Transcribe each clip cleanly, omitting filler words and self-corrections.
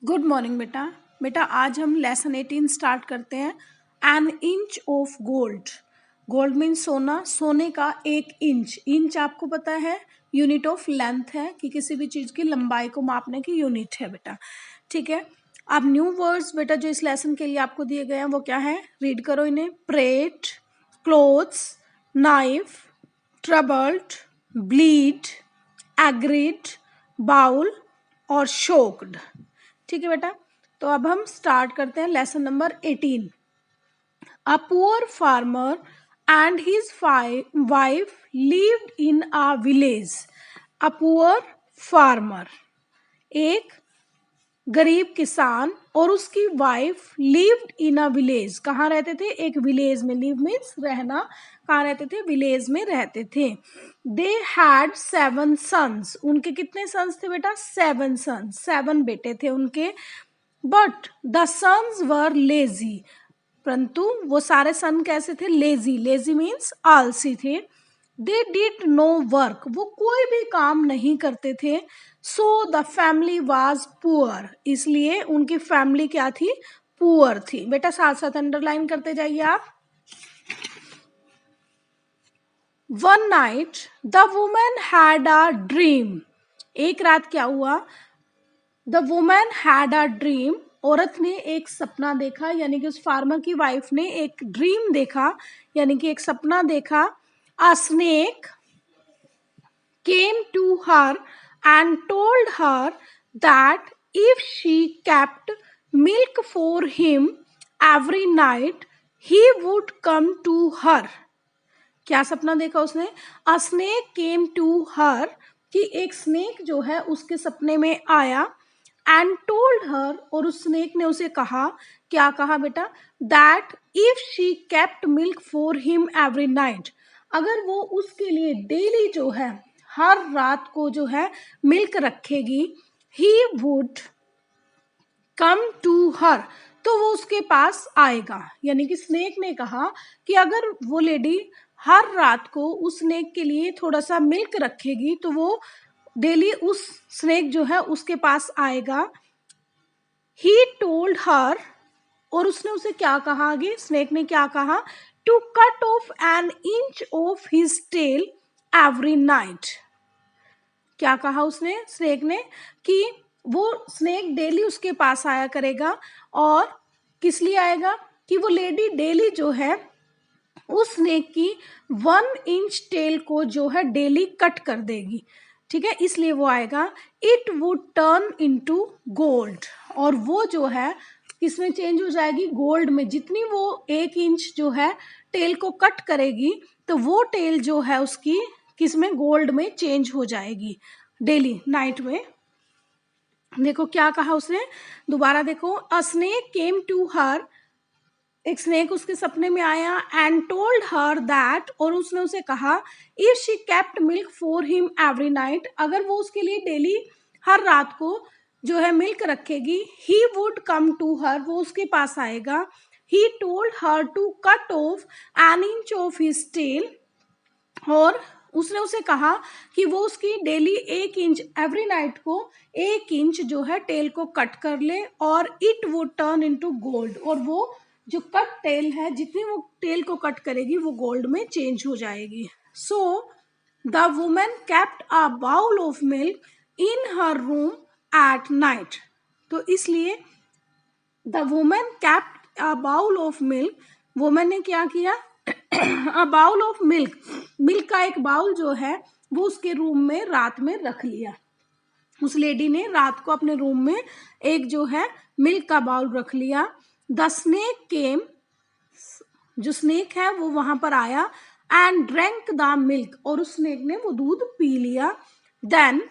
Good morning बेटा। बेटा आज हम लेसन 18 स्टार्ट करते हैं। N inch of gold. Gold means सोना, सोने का 1 इंच। इंच आपको पता है यूनिट ऑफ लेंथ है कि किसी भी चीज़ की लंबाई को मापने की यूनिट है बेटा। ठीक है, अब न्यू वर्ड्स बेटा जो इस लेसन के लिए आपको दिए गए हैं वो क्या है, रीड करो इन्हें। Plate, clothes, knife, troubled, bleed, agreed, bowl और शोक्ड। ठीक है बेटा, तो अब हम स्टार्ट करते हैं lesson number 18। A poor farmer and his wife lived in a village. A poor farmer, एक गरीब किसान और उसकी wife lived in a village. कहाँ रहते थे? एक विलेज में। लिव मीन्स रहना। कहाँ रहते थे? विलेज में रहते थे। They had 7 sons. उनके कितने सन्स थे बेटा? 7 सन्स। 7 बेटे थे उनके। But the sons were lazy. परंतु वो सारे सन कैसे थे? लेजी। लेजी मीन्स आलसी थे। They did no work. वो कोई भी काम नहीं करते थे। So the family was poor. इसलिए उनकी फैमिली क्या थी? पुअर थी। बेटा साथ साथ अंडरलाइन करते जाइए आप। One night the woman had a dream. एक रात क्या हुआ? The woman had a dream. औरत ने एक सपना देखा, यानी कि उस फार्मर की वाइफ ने एक ड्रीम देखा, यानी कि एक सपना देखा। अ snake came to her and told her that if she kept milk for him every night, he would come to her. क्या सपना देखा उसने? A snake came to her, कि एक स्नेक जो है उसके सपने में आया। एंड टोल्ड हर, और उस स्नेक ने उसे कहा, क्या कहा बेटा? That if she kept milk for him every night, अगर वो उसके लिए डेली जो है हर रात को जो है मिल्क रखेगी, he would come to her, तो वो उसके पास आएगा। यानी कि स्नेक ने कहा कि अगर वो लेडी हर रात को उस स्नेक के लिए थोड़ा सा मिल्क रखेगी तो वो डेली उस स्नेक जो है उसके पास आएगा। ही टोल्ड हर, और उसने उसे क्या कहा आगे? स्नेक ने क्या कहा? To cut off an inch of his tail every night. क्या कहा उसने? स्नेक ने कि वो स्नेक डेली उसके पास आया करेगा। और किस लिए आएगा? कि वो लेडी डेली जो है उस स्नेक की 1 इंच टेल को जो है डेली कट कर देगी। ठीक है, इसलिए वो आएगा। It would turn into gold, और वो जो है किसमें चेंज हो जाएगी? गोल्ड में। जितनी वो 1 इंच जो है टेल को कट करेगी तो वो टेल जो है उसकी किसमें? गोल्ड में चेंज हो जाएगी डेली नाइट में। देखो क्या कहा उसने, दोबारा देखो। अ स्नेक केम टू हर, एक स्नेक उसके सपने में आया। एंड टोल्ड हर दैट, और उसने उसे कहा, if she kept milk for him every night, अगर वो उसके लिए डेली हर रात को जो है मिल्क रखेगी, he would come to her, वो उसके पास आएगा। He told her to cut off an inch of his tail, और उसने उसे कहा कि वो उसकी डेली 1 इंच एवरी नाइट को 1 इंच जो है टेल को कट कर ले। और it would turn into gold, और वो जो कट टेल है जितनी वो टेल को कट करेगी वो गोल्ड में चेंज हो जाएगी। So the woman kept a bowl of milk in her room at night. तो इसलिए the woman kept a bowl of milk, woman ने क्या किया? A bowl of milk, milk का एक बाउल जो है वो उसके रूम में रात में रख लिया। उस लेडी ने रात को अपने रूम में एक जो है मिल्क का बाउल रख लिया। द स्नेक केम, जो स्नेक है वो वहां पर आया। एंड ड्रैंक द मिल्क, और उस स्नेक ने वो दूध पी लिया। Then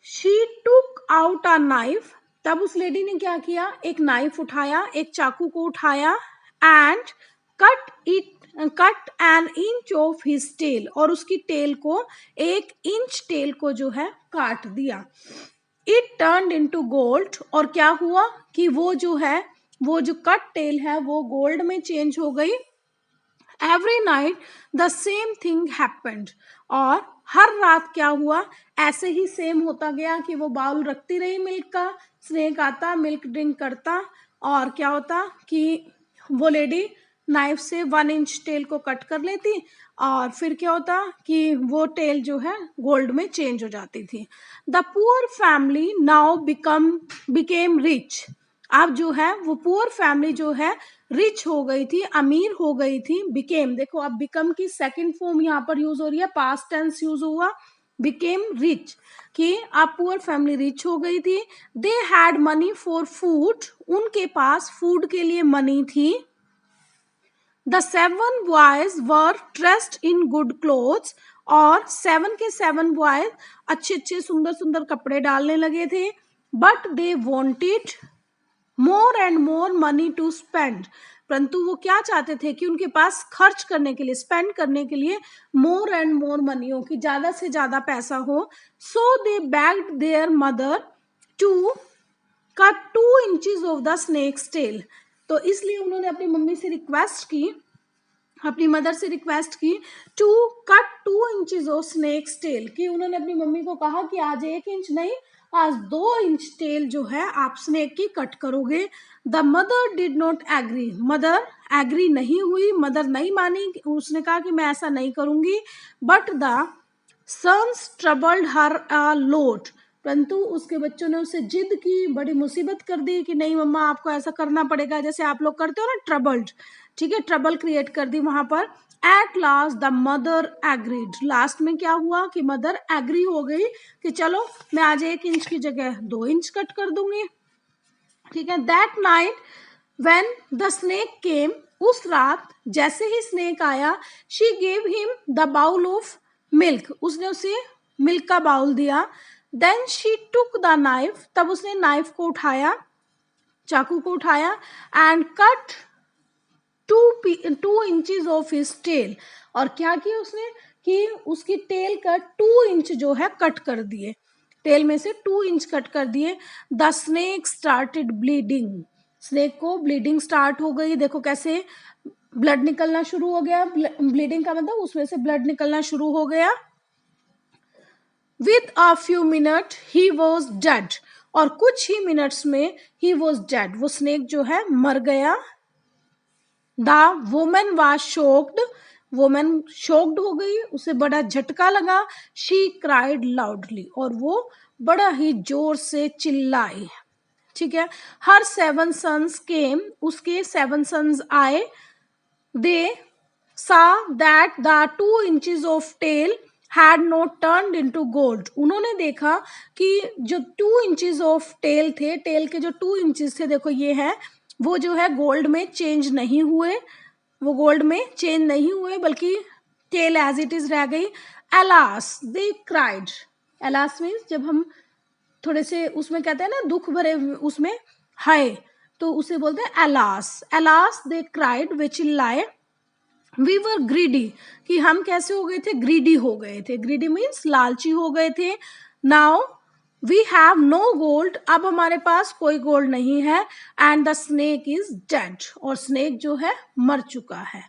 she took out a knife, तब उस लेडी ने क्या किया? एक नाइफ उठाया, एक चाकू को उठाया। And cut an inch of his tail, और उसकी टेल को 1 इंच टेल को जो है काट दिया। इट टर्न इनटू गोल्ड, और क्या हुआ कि वो जो है वो जो कट टेल है वो गोल्ड में चेंज हो गई। Every night the same thing happened, और हर रात क्या हुआ, ऐसे ही सेम होता गया कि वो बाउल रखती रही मिल्क का, स्नेक आता मिल्क ड्रिंक करता, और क्या होता कि वो लेडी नाइफ से 1 इंच टेल को कट कर लेती, और फिर क्या होता कि वो टेल जो है गोल्ड में चेंज हो जाती थी। The poor family now became rich. अब जो है वो पुअर फैमिली जो है रिच हो गई थी, अमीर हो गई थी। बिकेम, देखो अब बिकम की सेकंड फॉर्म यहाँ पर यूज हो रही है, पास्ट टेंस यूज हुआ, बिकेम रिच, कि अब पुअर फैमिली रिच हो गई थी। They had money for food, उनके पास फूड के लिए मनी थी। The 7 boys were dressed in good clothes, और 7 के 7 बॉयज अच्छे अच्छे सुंदर सुंदर कपड़े डालने लगे थे। But they wanted more and more money to spend, परंतु वो क्या चाहते थे कि उनके पास खर्च करने के लिए, स्पेंड करने के लिए मोर एंड मोर मनी हो, कि ज्यादा से ज्यादा पैसा हो। So they begged their mother to cut 2 inches of the snake's tail, तो इसलिए उन्होंने अपनी मम्मी से रिक्वेस्ट की, अपनी मदर से रिक्वेस्ट की to cut 2 inches of snake's tail, कि उन्होंने अपनी मम्मी को कहा कि आज 1 इंच नहीं, आज 2 इंच टेल जो है आप स्नेक की कट करोगे। The mother did not agree, mother agree नहीं हुई, मदर नहीं मानी, उसने कहा कि मैं ऐसा नहीं करूंगी। बट द सन्स ट्रबल्ड हर अ लोट, परंतु उसके बच्चों ने उसे जिद की, बड़ी मुसीबत कर दी कि नहीं मम्मा आपको ऐसा करना पड़ेगा, जैसे आप लोग करते हो ना ट्रबल्ड, ठीक है, ट्रबल क्रिएट कर दी वहां पर। At last the mother agreed, last में क्या हुआ कि मदर एग्री हो गई कि चलो मैं आज 1 इंच की जगह 2 इंच कट कर दूंगी, ठीक है। That night when the snake came, उस रात जैसे ही स्नेक आया, she gave him the bowl of milk, उसने उसे मिल्क का बाउल दिया। Then she took the knife, तब उसने नाइफ को उठाया, चाकू को उठाया, and cut 2 inches of his tail, और क्या किया उसने कि उसकी टेल का 2 इंच जो है कट कर दिए, टेल में से 2 इंच कट कर दिए। The snake started bleeding, snake को ब्लीडिंग स्टार्ट हो गई, देखो कैसे ब्लड निकलना शुरू हो गया, ब्लीडिंग का मतलब उसमें से ब्लड निकलना शुरू हो गया। With a few minute he was dead, और कुछ ही मिनट्स में ही वॉज डेड, वो स्नेक जो है मर गया। The woman was shocked, woman shocked हो गई, उसे बड़ा झटका लगा। शी क्राइड लाउडली, और वो बड़ा ही जोर से चिल्लाई, ठीक है। हर 7 सन्स केम, उसके 7 सन्स आए। They saw that the 2 inches of tail had not turned into gold, उन्होंने देखा कि जो 2 इंचेस ऑफ टेल थे, टेल के जो 2 इंचेस थे, देखो ये है, वो जो है गोल्ड में चेंज नहीं हुए, वो गोल्ड में चेंज नहीं हुए, बल्कि टेल एज इट इज रह गई। Alas they cried, alas means जब हम थोड़े से उसमें कहते हैं ना दुख भरे उसमें हाय, तो उसे बोलते हैं अलास, अलास दे क्राइड, वे चिल्लाए। वी वर ग्रीडी, कि हम कैसे हो गए थे, ग्रीडी हो गए थे, ग्रीडी मीन्स लालची हो गए थे। Now we have no gold, अब हमारे पास कोई गोल्ड नहीं है। And the snake is dead, और स्नेक जो है मर चुका है,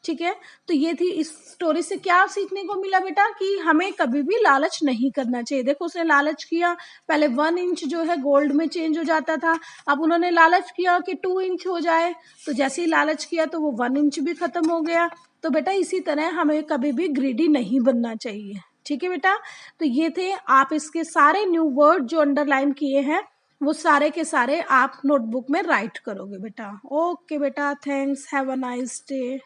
ठीक है। तो ये थी, इस स्टोरी से क्या सीखने को मिला बेटा, कि हमें कभी भी लालच नहीं करना चाहिए। देखो उसने लालच किया, पहले 1 इंच जो है गोल्ड में चेंज हो जाता था, अब उन्होंने लालच किया कि 2 इंच हो जाए, तो जैसे ही लालच किया तो वो 1 इंच भी खत्म हो गया। तो बेटा इसी तरह हमें कभी भी ग्रीडी नहीं बनना चाहिए, ठीक है बेटा। तो ये थे, आप इसके सारे न्यू वर्ड जो अंडरलाइन किए हैं वो सारे के सारे आप नोटबुक में राइट करोगे बेटा। ओके बेटा, thanks, have a nice day.